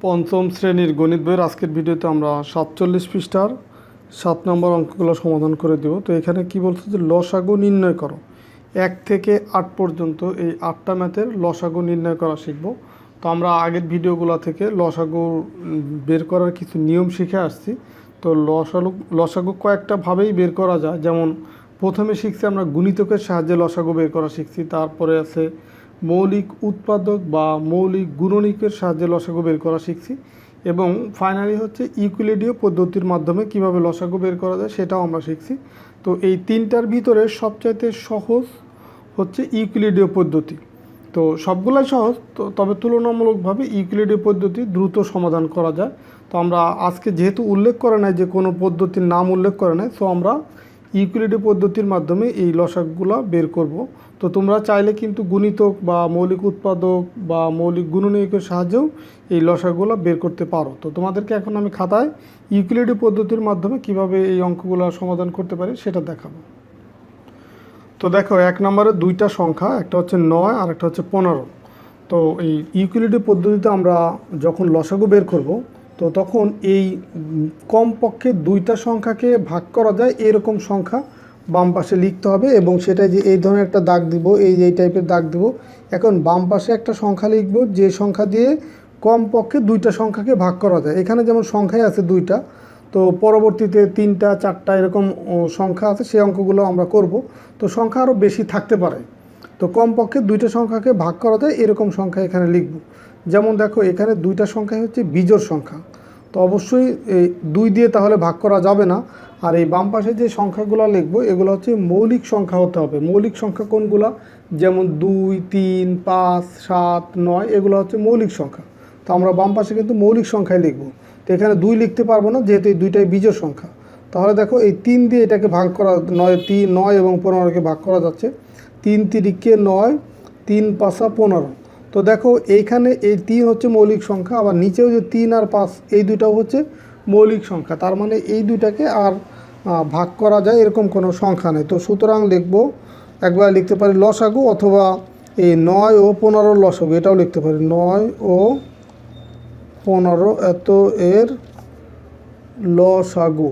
পঞ্চম শ্রেণীর গণিত বইয়ের আজকের ভিডিওতে আমরা 47 পৃষ্ঠার 7 নম্বর অঙ্কগুলো সমাধান করে দেব। তো এখানে কি বলছে যে লসাগু নির্ণয় করো। 1 থেকে 8 পর্যন্ত এই 8টা ম্যাথের লসাগু নির্ণয় করা শিখব। তো আমরা আগের ভিডিওগুলো থেকে লসাগু বের করার কিছু নিয়ম শিখে আসছি। তো লসাগু কয়েকটা ভাবেই বের করা যায়। যেমন প্রথমে শিখছি আমরা গুণিতকের সাহায্যে লসাগু বের করা শিখছি। তারপরে আছে মৌলিক উৎপাদক বা মৌলিক গুণনীয়কের সাহায্যে লসাগু বের করা শিখছি, এবং ফাইনালি হচ্ছে ইউক্লিডীয় পদ্ধতির মাধ্যমে কিভাবে লসাগু বের করা যায় সেটাও আমরা শিখছি। তো এই তিনটার ভিতরে সবচাইতে সহজ হচ্ছে ইউক্লিডীয় পদ্ধতি। তো সবগুলাই সহজ, তবে তুলনামূলকভাবে ইউক্লিডীয় পদ্ধতি দ্রুত সমাধান করা যায়। তো আমরা আজকে যেহেতু উল্লেখ করে নাই, যে কোনো পদ্ধতির নাম উল্লেখ করে নাই, সো আমরা ইউক্লিডীয় পদ্ধতির মাধ্যমে এই লসাগুগুলো বের করব। তো তোমরা চাইলে কিন্তু গুণিতক বা মৌলিক উৎপাদক বা মৌলিক গুণনীয়কের সাহায্যেও এই লসাগুগুলো বের করতে পারো। তো তোমাদেরকে এখন আমি খাতায় ইউক্লিডীয় পদ্ধতির মাধ্যমে কিভাবে এই অঙ্কগুলো সমাধান করতে পারি সেটা দেখাবো। তো দেখো, 1 নম্বরে দুইটা সংখ্যা, একটা হচ্ছে 9 আর একটা হচ্ছে 15। তো এই ইউক্লিডীয় পদ্ধতিতে আমরা যখন লসাগু বের করব, তো তখন এই কমপক্ষে দুইটা সংখ্যাকে ভাগ করা যায় এরকম সংখ্যা বাম পাশে লিখতে হবে, এবং সেটা যে এই ধরনের একটা দাগ দিব, এই টাইপের দাগ দিব। এখন বাম পাশে একটা সংখ্যা লিখব যে সংখ্যা দিয়ে কমপক্ষে দুইটা সংখ্যাকে ভাগ করা যায়। এখানে যেমন সংখ্যাই আছে দুইটা, তো পরবর্তীতে 3টা 4টা এরকম সংখ্যা আছে, সেই অঙ্কগুলো আমরা করব। তো সংখ্যা আরও বেশি থাকতে পারে, তো কমপক্ষে দুইটা সংখ্যাকে ভাগ করা যায় এরকম সংখ্যা এখানে লিখব। যেমন দেখো, এখানে দুইটা সংখ্যা হচ্ছে বিজোড় সংখ্যা, তো অবশ্যই এই 2 দিয়ে তাহলে ভাগ করা যাবে না। আর এই বাম পাশে যে সংখ্যাগুলো লিখব এগুলো হচ্ছে মৌলিক সংখ্যা হতে হবে। মৌলিক সংখ্যা কোনগুলো? যেমন 2, 3, 5, 7, 9 এগুলো হচ্ছে মৌলিক সংখ্যা। তো আমরা বাম পাশে কিন্তু মৌলিক সংখ্যায় লিখব। তো এখানে 2 লিখতে পারবো না, যেহেতু এই দুইটাই বিজোড় সংখ্যা। তাহলে দেখো, এই 3 দিয়ে এটাকে ভাগ করা, 9 এবং 15কে ভাগ করা যাচ্ছে। 3 তিরিকে 9, 3 পাঁচা 15। তো দেখো, এইখানে এই 3 হচ্ছে মৌলিক সংখ্যা, আবার নিচেও যে 3 আর 5 এই দুইটাও হচ্ছে মৌলিক সংখ্যা। তার মানে এই দুইটাকে আর ভাগ করা যায় এরকম কোনো সংখ্যা নেই। তো সুতরাং লিখব, একবার লিখতে পারি লসাগু, অথবা এই 9 ও 15 লসাগু, এটাও লিখতে পারি 9 ও 15 এত এর লসাগু।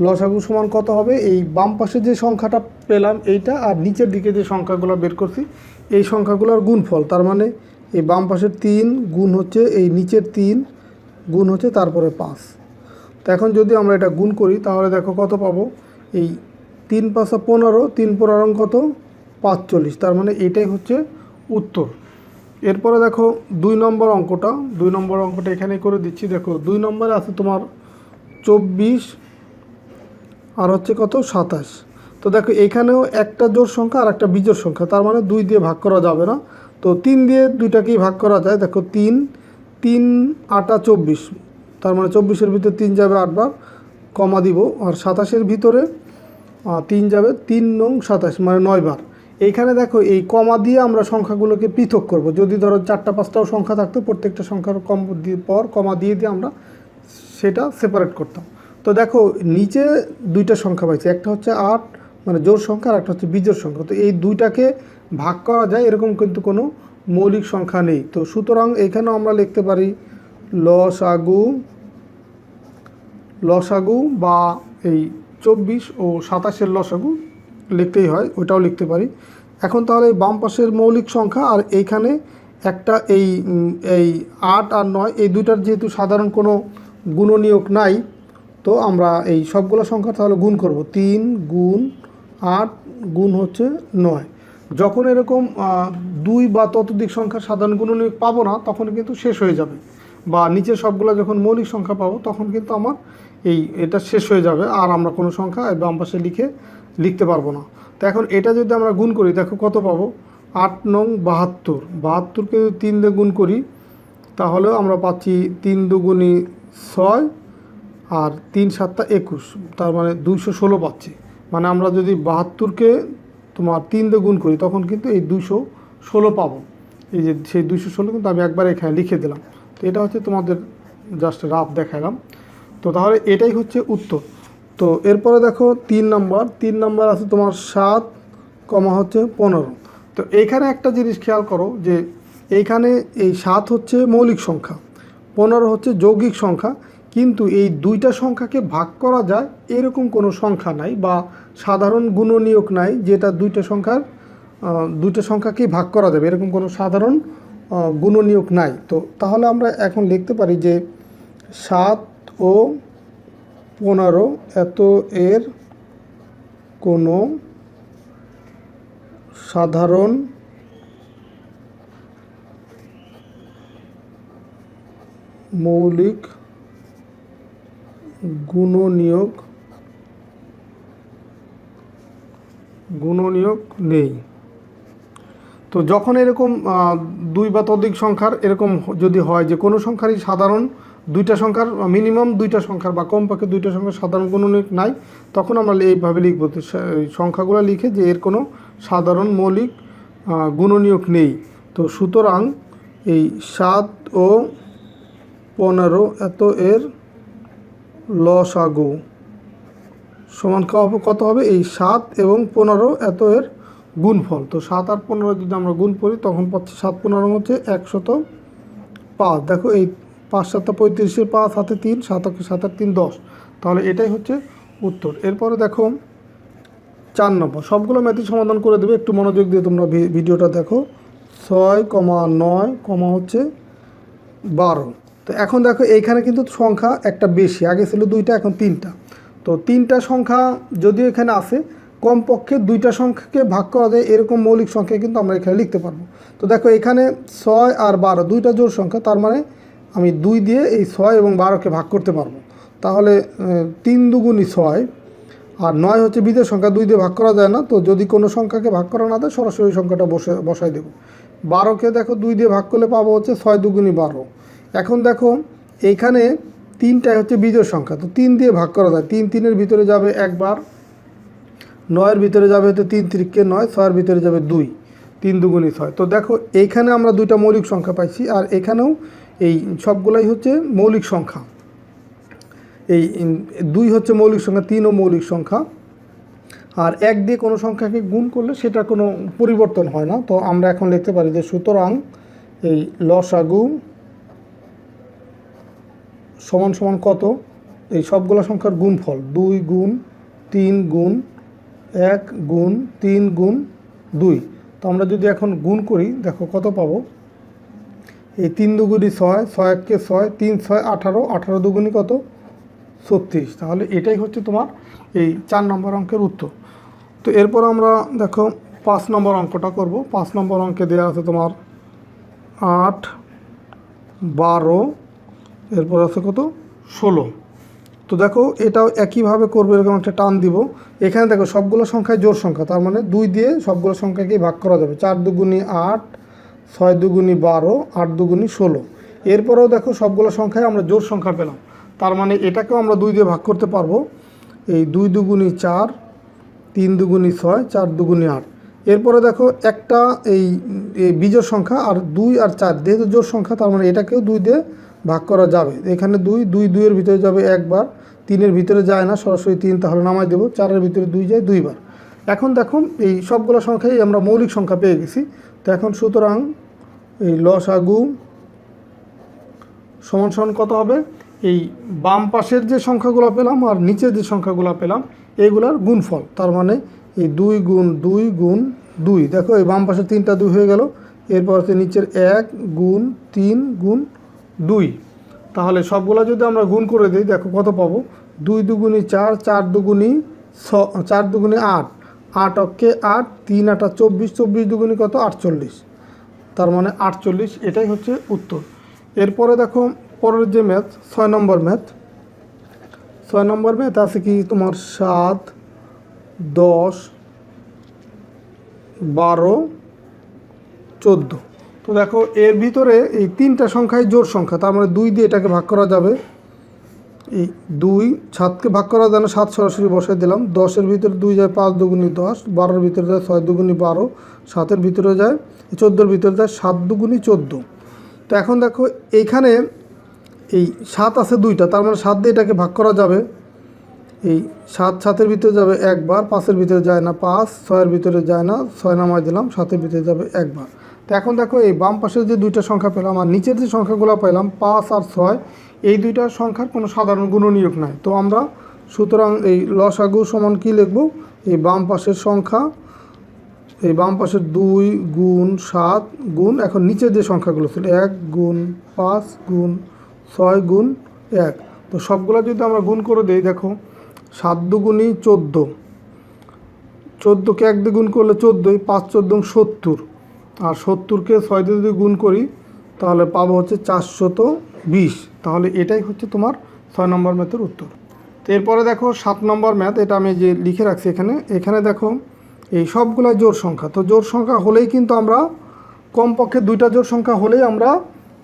লসাগু সমান কত হবে? এই বাম পাশে যে সংখ্যাটা পেলাম এইটা, আর নিচের দিকে যে সংখ্যাগুলো বের করছি এই সংখ্যাগুলোর গুণফল। তার মানে এই বাম পাশের 3 গুণ হচ্ছে এই নিচের 3 গুণ হচ্ছে তারপরে 5। তো এখন যদি আমরা এটা গুণ করি তাহলে দেখো কত পাবো। এই 3 পাঁচা 15, 3 15 কত? 45। তার মানে এটাই হচ্ছে উত্তর। এরপরে দেখো 2 নম্বর অঙ্কটা এখানে করে দিচ্ছি। দেখো 2 নম্বরে আছে তোমার 24 আর হচ্ছে কত? 27। তো দেখো, এখানেও একটা জোড় সংখ্যা আর একটা বিজোড় সংখ্যা, তার মানে 2 দিয়ে ভাগ করা যাবে না। তো 3 দিয়ে দুইটাকেই ভাগ করা যায়। দেখো 3 3 8 24, তার মানে 24-এর ভিতরে 3 যাবে 8 বার, কমা দিব। আর 27-এর ভিতরে 3 যাবে 3 নং 27, মানে 9 বার। এইখানে দেখো, এই কমা দিয়ে আমরা সংখ্যাগুলোকে পৃথক করব। যদি ধরো 4টা 5টাও সংখ্যা থাকতো, প্রত্যেকটা সংখ্যার পর কমা দিয়ে আমরা সেটা সেপারেট করতাম। তো দেখো, নিচে দুইটা সংখ্যা পাইছি, একটা হচ্ছে 8 মানে জোড় সংখ্যা, আর একটা হচ্ছে বিজোড় সংখ্যা। তো এই দুইটাকে ভাগ করা যায় এরকম কিন্তু কোনো মৌলিক সংখ্যা নেই। তো সুতরাং এখানেও আমরা লিখতে পারি লসাগু বা এই 24 ও 27-এর লসাগু লিখতেই হয়, ওইটাও লিখতে পারি। এখন তাহলে বাম পাশের মৌলিক সংখ্যা আর এইখানে একটা এই 8 আর 9 এই দুইটার যেহেতু সাধারণ কোনো গুণনীয়ক নাই, তো আমরা এই সবগুলো সংখ্যা তাহলে গুণ করব। 3 গুণ 8 গুণ হচ্ছে 9। যখন এরকম 2 বা ততোধিক সংখ্যার সাধারণ গুণনীয়ক পাবো না, তখন কিন্তু শেষ হয়ে যাবে, বা নিচের সবগুলো যখন মৌলিক সংখ্যা পাবো তখন কিন্তু আমার এটা শেষ হয়ে যাবে, আর আমরা কোনো সংখ্যা বাম পাশে লিখতে পারবো না। তো এখন এটা যদি আমরা গুণ করি, দেখো কত পাবো? 8 নং 72। 72কে যদি 3 দিয়ে গুণ করি তাহলেও আমরা পাচ্ছি 3 দুগুণী 6 আর 3 7 21, তার মানে 216 পাচ্ছি। মানে আমরা যদি 72কে তোমার 3 দিয়ে গুণ করি তখন কিন্তু এই 216 পাবো। এই যে সেই 216 কিন্তু আমি একবার এখানে লিখে দিলাম। তো এটা হচ্ছে তোমাদের জাস্ট রাফ দেখালাম। তো তাহলে এটাই হচ্ছে উত্তর। তো এরপরে দেখো 3 নম্বর আছে তোমার 7, হচ্ছে 15। তো এইখানে একটা জিনিস খেয়াল করো, যে এইখানে এই 7 হচ্ছে মৌলিক সংখ্যা, 15 হচ্ছে যৌগিক সংখ্যা, কিন্তু এই দুইটা সংখ্যাকে ভাগ করা যায় এরকম কোনো সংখ্যা নাই বা সাধারণ গুণনীয়ক নাই যেটা দুইটা সংখ্যাকেই ভাগ করা যাবে, এরকম কোনো সাধারণ গুণনীয়ক নাই। তো তাহলে আমরা এখন লিখতে পারি যে 7 ও 15 এত এর কোনো সাধারণ মৌলিক গুণনীয়ক নেই। তো যখন এরকম দুই বা ততোধিক সংখ্যার এরকম যদি হয় যে কোনো সংখ্যারই সাধারণ দুইটা সংখ্যার মিনিমাম দুইটা সংখ্যার বা কমপক্ষে দুইটা সংখ্যার সাধারণ গুণনীয়ক নাই, তখন আমরা এইভাবে লিখব সংখ্যাগুলো লিখে যে এর কোনো সাধারণ মৌলিক গুণনীয়ক নেই। তো সুতরাং এই 7 ও 15 এত এর লসাগু সমান কত হবে? এই 7 এবং 15 এত এর গুণফল। তো 7 আর 15 যদি আমরা গুণ করি তখন পাচ্ছি 7 15 হচ্ছে 105। দেখো এই 5 7 35, 5 হাতে 3, 7 7 3 10, তাহলে এটাই হচ্ছে উত্তর। এরপরে দেখো 4 নম্বর, সবগুলো ম্যাথই সমাধান করে দেবে, একটু মনোযোগ দিয়ে তোমরা ভিডিওটা দেখো। 6,9, হচ্ছে 12। তো এখন দেখো এইখানে কিন্তু সংখ্যা একটা বেশি, আগে ছিল 2টা এখন 3টা। তো 3টা সংখ্যা যদিও এখানে আছে, কমপক্ষে 2টা সংখ্যাকে ভাগ করা যায় এরকম মৌলিক সংখ্যা কিন্তু আমরা এখানে লিখতে পারবো। তো দেখো এখানে 6 আর 12 দুইটা জোড় সংখ্যা, তার মানে আমি 2 দিয়ে এই 6 এবং 12কে ভাগ করতে পারবো। তাহলে 3 দুগুণী 6, আর 9 হচ্ছে বিজোড় সংখ্যা, 2 দিয়ে ভাগ করা যায় না। তো যদি কোনো সংখ্যাকে ভাগ করা না দেয় সরাসরি সংখ্যাটা বসাই দেবো। 12কে দেখো 2 দিয়ে ভাগ করলে পাবো হচ্ছে 6 দুগুণী 12। এখন দেখো এইখানে 3টাই হচ্ছে বিজোড় সংখ্যা, তো 3 দিয়ে ভাগ করা যায়। 3 3-এর ভিতরে যাবে একবার, 9-এর ভিতরে যাবে হচ্ছে 3 3-কে 9, 6-এর ভিতরে যাবে 2, 3 দুগুণী 6। তো দেখো এইখানে আমরা দুইটা মৌলিক সংখ্যা পাইছি, আর এখানেও এই সবগুলাই হচ্ছে মৌলিক সংখ্যা। এই 2 হচ্ছে মৌলিক সংখ্যা, 3ও মৌলিক সংখ্যা, আর 1 দিয়ে কোনো সংখ্যাকে গুণ করলে সেটা কোনো পরিবর্তন হয় না। তো আমরা এখন লিখতে পারি যে সুতরাং এই লসাগু সমান সমান কত? এই সবগুলো সংখ্যার গুণফল 2 গুণ 3 গুণ 1 গুণ 3 গুণ 2। তো আমরা যদি এখন গুণ করি দেখো কত পাবো? এই 3 দুগুণী 6, 6 1-কে 6, 3 6 18, 18 দুগুণী কত? 36। তাহলে এটাই হচ্ছে তোমার এই 4 নম্বর অঙ্কের উত্তর। তো এরপর আমরা দেখো 5 নম্বর অঙ্কটা করব। 5 নম্বর অঙ্কে দেওয়া আছে তোমার 8 12, এরপর আছে কত? 16। তো দেখো এটাও একইভাবে করবো, এরকম একটা টান দিব। এখানে দেখো সবগুলো সংখ্যায় জোড় সংখ্যা, তার মানে 2 দিয়ে সবগুলো সংখ্যাকেই ভাগ করা যাবে। 4 দুগুণী 8, 6 দুগুণী 12, 8 দুগুণী 16। এরপরেও দেখো সবগুলো সংখ্যায় আমরা জোড় সংখ্যা পেলাম, তার মানে এটাকেও আমরা 2 দিয়ে ভাগ করতে পারবো। এই 2 দুগুণী 4, 3 দুগুণী 6, 4 দুগুণী 8। এরপরে দেখো একটা এই বিজোড় সংখ্যা, আর 2 আর 4 যেহেতু জোড় সংখ্যা, তার মানে এটাকেও 2 দিয়ে ভাগ করা যাবে। এখানে 2 2-এর ভিতরে যাবে একবার, 3-এর ভিতরে যায় না, সরাসরি 3 তাহলে নামাই দেবো। 4-এর ভিতরে 2 যায় 2বার। এখন দেখো এই সবগুলো সংখ্যাই আমরা মৌলিক সংখ্যা পেয়ে গেছি। তো এখন সুতরাং এই লসাগু সমান সমান কত হবে? এই বাম পাশের যে সংখ্যাগুলো পেলাম আর নিচের যে সংখ্যাগুলো পেলাম এইগুলার গুণফল, তার মানে এই 2 গুণ 2 গুণ 2। দেখো এই বাম পাশের 3টা 2 হয়ে গেল, এরপর হচ্ছে নিচের 1 গুণ 3 গুণ 2। তাহলে সবগুলো যদি আমরা গুণ করে দিই দেখো কত পাবো? 2 দুগুণী 4, 4 দুগুণী 4 দুগুণী 8, 8 অক্ষে 8, 3 8 24, 24 দুগুণী কত? 48। তার মানে 48, এটাই হচ্ছে উত্তর। এরপরে দেখো পরের যে ম্যাথ 6 নম্বর ম্যাথ। 6 নম্বর ম্যাথ আছে কি তোমার 7 10 12 14। তো দেখো এর ভিতরে এই 3টা সংখ্যায় জোড় সংখ্যা, তার মানে 2 দিয়ে এটাকে ভাগ করা যাবে। এই 2 7কে ভাগ করা যায় না, 7 সরাসরি বসাই দিলাম। 10-এর ভিতরে 2 যায় 5 দুগুণী 10, 12-এর ভিতরে যায় 6 দুগুণী 12, 7-এর ভিতরে যায় 14-এর ভিতরে যায় 7 দুগুণী 14। তো এখন দেখো এইখানে এই 7 আছে 2টা, তার মানে 7 দিয়ে এটাকে ভাগ করা যাবে। এই 7 7-এর ভিতরে যাবে একবার, 5-এর ভিতরে যায় না 5, 6-এর ভিতরে যায় না 6 নামাই দিলাম, 7-এর ভিতরে যাবে একবার। তো এখন দেখো এই বাম পাশের যে দুইটা সংখ্যা পেলাম আর নিচের যে সংখ্যাগুলো পেলাম 5 আর 6, এই দুইটা সংখ্যার কোনো সাধারণ গুণনীয়ক নাই। তো আমরা সুতরাং এই লসাগু সমান কি লিখব, এই বাম পাশের সংখ্যা, এই বাম পাশের 2 গুণ 7 গুণ এখন নিচের যে সংখ্যাগুলো ছিল 1 গুণ 5 গুণ 6 গুণ 1, তো সবগুলো যদি আমরা গুণ করে দিই, দেখো 7 দুগুণই 14, 14কে 1 দিয়ে গুণ করলে 14, 5 14 70, আর 70কে 6 দিয়ে যদি গুণ করি তাহলে পাবো হচ্ছে 420। তাহলে এটাই হচ্ছে তোমার 6 নম্বর ম্যাথের উত্তর। তো এরপরে দেখো 7 নম্বর ম্যাথ, এটা আমি যে লিখে রাখছি এখানে দেখো এই সবগুলো জোড় সংখ্যা। তো জোড় সংখ্যা হলেই কিন্তু আমরা কমপক্ষে দুইটা জোড় সংখ্যা হলেই আমরা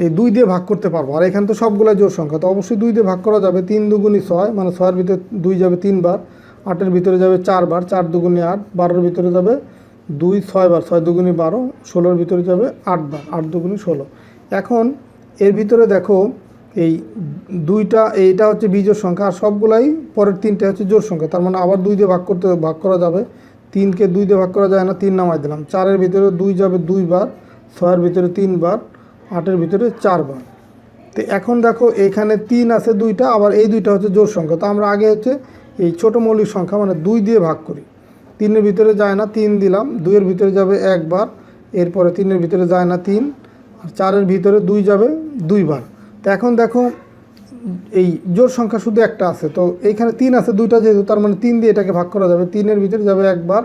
এই 2 দিয়ে ভাগ করতে পারবো। আর এখানে তো সবগুলো জোড় সংখ্যা, তো অবশ্যই 2 দিয়ে ভাগ করা যাবে। 3 দুগুণী 6, মানে 6-এর ভিতরে 2 যাবে 3 বার, 8-এর ভিতরে যাবে 4 বার, 4 দুগুণী 8, 12-এর ভিতরে যাবে 2 6 বার, 6 দুগুণী 12, 16-এর ভিতরে যাবে 8 বার, 8 দুগুণী 16। এখন এর ভিতরে দেখো এই দুইটা, এইটা হচ্ছে বিজোড় সংখ্যা আর সবগুলাই পরের 3টা হচ্ছে জোড় সংখ্যা, তার মানে আবার 2 দিয়ে ভাগ করা যাবে। 3কে 2 দিয়ে ভাগ করা যায় না, 3 নামাই দিলাম। 4-এর ভিতরে 2 যাবে 2 বার, 6-এর ভিতরে 3 বার, 8-এর ভিতরে 4 বার। তো এখন দেখো এখানে 3 আছে 2টা, আবার এই 2টা হচ্ছে জোড় সংখ্যা। তো আমরা আগে হচ্ছে এই ছোট মৌলিক সংখ্যা মানে 2 দিয়ে ভাগ করি। 3-এর ভিতরে যায় না, 3 দিলাম, 2-এর ভিতরে যাবে 1 বার, এরপরে 3-এর ভিতরে যায় না 3, আর 4-এর ভিতরে 2 যাবে 2 বার। তো এখন দেখো এই জোড় সংখ্যা শুধু একটা আছে, তো এইখানে 3 আছে 2টা যেহেতু, তার মানে 3 দিয়ে এটাকে ভাগ করা যাবে। 3-এর ভিতরে যাবে 1 বার,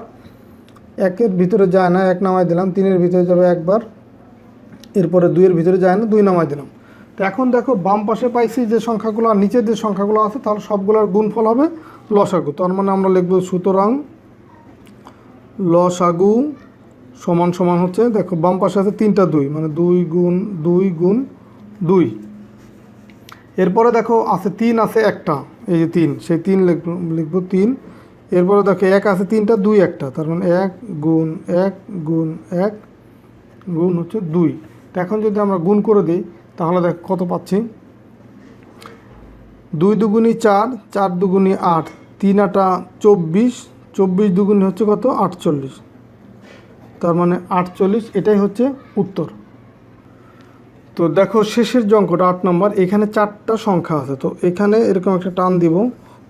1-এর ভিতরে যায় না, 1 নামাই দিলাম। 3-এর ভিতরে যাবে 1 বার, এরপরে 2-এর ভিতরে যায় না, 2 নামাই দিলাম। তো এখন দেখো বাম পাশে পাইছি যে সংখ্যাগুলো আর নিচের যে সংখ্যাগুলো আছে, তাহলে সবগুলোর গুণফল হবে লসাগু। তার মানে আমরা লিখব সুতরাং লসাগু সমান সমান হচ্ছে, দেখো বাম পাশে আছে 3টা 2, মানে 2 গুণ 2 গুণ 2। এরপরে দেখো আছে 3 আছে একটা, এই যে 3, সেই 3 লিখব 3। এরপরে দেখো 1 আছে 3টা, 2 একটা, তার মানে 1 গুণ 1 গুণ 1 গুণ হচ্ছে 2। তো এখন যদি আমরা গুণ করে দিই তাহলে দেখো কত পাচ্ছি, 2 দুগুণী 4, 4 দুগুণী 8, 3 আটা 24, 24 দুগুণী হচ্ছে কত 48, তার মানে 48, এটাই হচ্ছে উত্তর। তো দেখো শেষের যে অঙ্কটা 8 নম্বর, এখানে 4টা সংখ্যা আছে, তো এখানে এরকম একটা টান দিব।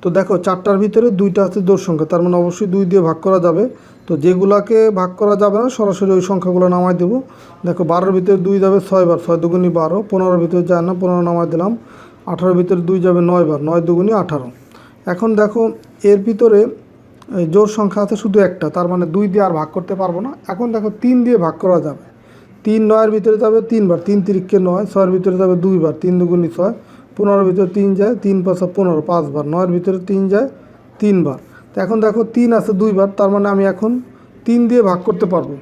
তো দেখো 4টার ভিতরে 2টা আছে জোড় সংখ্যা, তার মানে অবশ্যই 2 দিয়ে ভাগ করা যাবে। তো যেগুলাকে ভাগ করা যাবে না সরাসরি ওই সংখ্যাগুলো নামাই দেবো। দেখো 12-এর ভিতরে 2 যাবে 6 বার, 6 দুগুণী 12, 15-এর ভিতরে যায় না, 15 নামাই দিলাম। 18-এর ভিতরে 2 যাবে 9 বার, 9 দুগুণী 18। এখন দেখো এর ভিতরে জোড় সংখ্যা আছে শুধু একটা, তার মানে 2 দিয়ে আর ভাগ করতে পারবো না। এখন দেখো 3 দিয়ে ভাগ করা যাবে। 3 9-এর ভিতরে যাবে 3 বার, 3 তিরিককে 9, 6-এর ভিতরে যাবে 2 বার, 3 দুগুণী 6, 15-এর ভিতরে 3 যায়, 3 5 15, 5 বার, 9-এর ভিতরে 3 যায় 3 বার। তো এখন দেখো 3 আছে 2 বার, তার মানে আমি এখন 3 দিয়ে ভাগ করতে পারবো।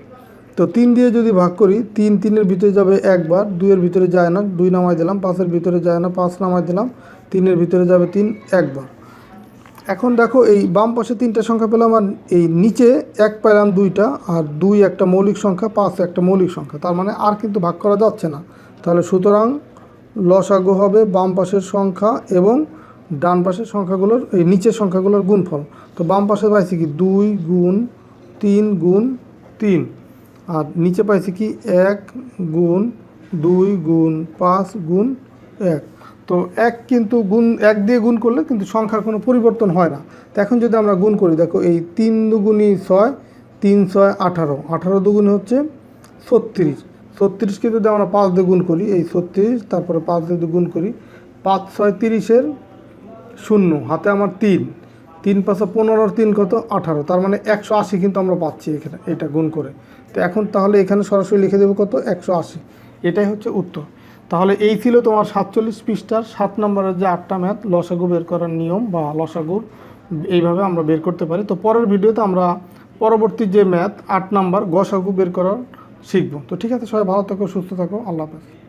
তো 3 দিয়ে যদি ভাগ করি, 3 3-এর ভিতরে যাবে 1 বার, 2-এর ভিতরে যায় না, 2 নামাই দিলাম। 5-এর ভিতরে যায় না, 5 নামাই দিলাম। 3-এর ভিতরে যাবে 3 1 বার। এখন দেখো এই বাম পাশে 3টা সংখ্যা পেলাম আর এই নিচে 1 পেলাম 2টা, আর 2 একটা মৌলিক সংখ্যা, 5 একটা মৌলিক সংখ্যা, তার মানে আর কিন্তু ভাগ করা যাচ্ছে না। তাহলে সুতরাং লসাগু হবে বাম পাশের সংখ্যা এবং ডান পাশের সংখ্যাগুলোর, এই নিচের সংখ্যাগুলোর গুণফল। তো বাম পাশে পাইছি কি 2 গুণ 3 গুণ 3, আর নিচে পাইছি কি 1 গুণ 2 গুণ 5 গুণ 1। তো 1 কিন্তু 1 দিয়ে গুণ করলে কিন্তু সংখ্যার কোনো পরিবর্তন হয় না। তো এখন যদি আমরা গুণ করি, দেখো এই 3 দুগুণী 6, 3 6 18, 18 দুগুণী হচ্ছে 36, 36কে যদি আমরা 5 দিয়ে গুণ করি, এই 36, তারপরে 5 দিয়ে গুণ করি, 5 6 30-এর 0, হাতে আমার 3, 3 5 15, 3 কত 18, তার মানে 180 কিন্তু আমরা পাচ্ছি এখানে এটা গুণ করে। তো এখন তাহলে এখানে সরাসরি লিখে দেবো কত 180, এটাই হচ্ছে উত্তর। তাহলে এই ছিল তোমার 47 পৃষ্ঠার 7 নম্বরের যে 8টা ম্যাথ, লসাগু বের করার নিয়ম বা লসাগুর এইভাবে আমরা বের করতে পারি। তো পরের ভিডিওতে আমরা পরবর্তী যে ম্যাথ 8 নম্বর গসাগু বের করার শিখব। তো ঠিক আছে, সবাই ভালো থাকো, সুস্থ থাকো, আল্লাহ হাফেজ।